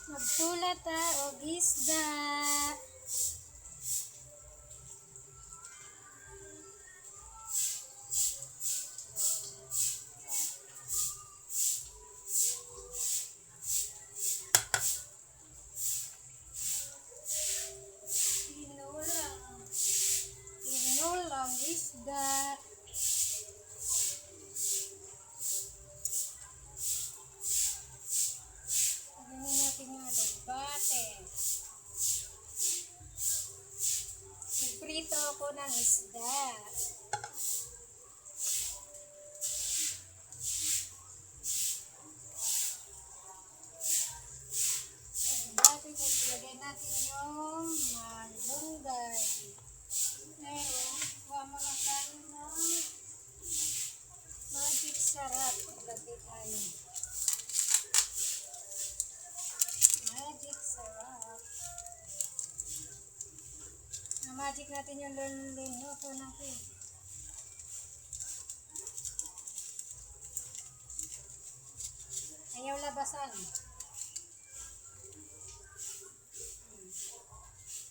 Magsulat og isda. Tinulang isda. Tingnan natin yung alugbate. Nagprito ako ng isda. Alugbate, tapos ilagay natin yung malunggay. Pero, kuha mo lang tayo ng magic sarap. Ilagay tayo. Magic sarap. Na-magic natin yung luluto natin. Ayaw labasan.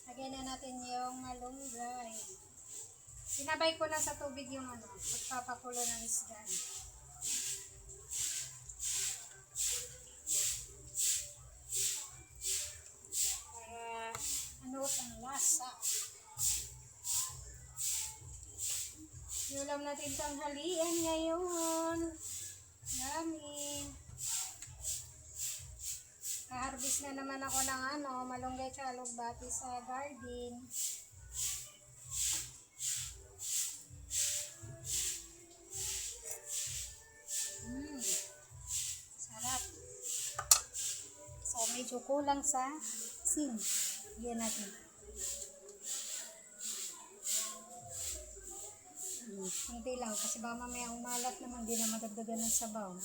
Lagyan na natin yung malunggay. Sinabay ko na sa tubig yung pagpapakulo ng isda. Para ang lasa. Ulam natin tanghalian ngayon. Yummy. Ka-harvest na naman ako ng malunggay at alugbate sa garden. Sarap. So, medyo kulang sa asin. Yan natin. Kunti lang kasi baka mamaya umalat naman, hindi na madagdagan ng sabaw.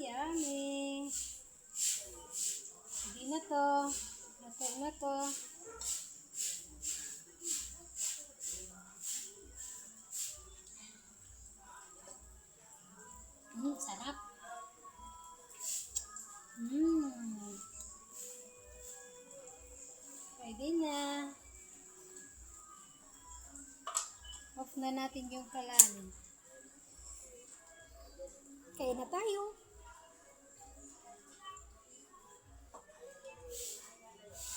Yummy! Hindi na to. Nato na to. Sarap. Pwede na. Off na natin yung kalan. Kaya na tayo.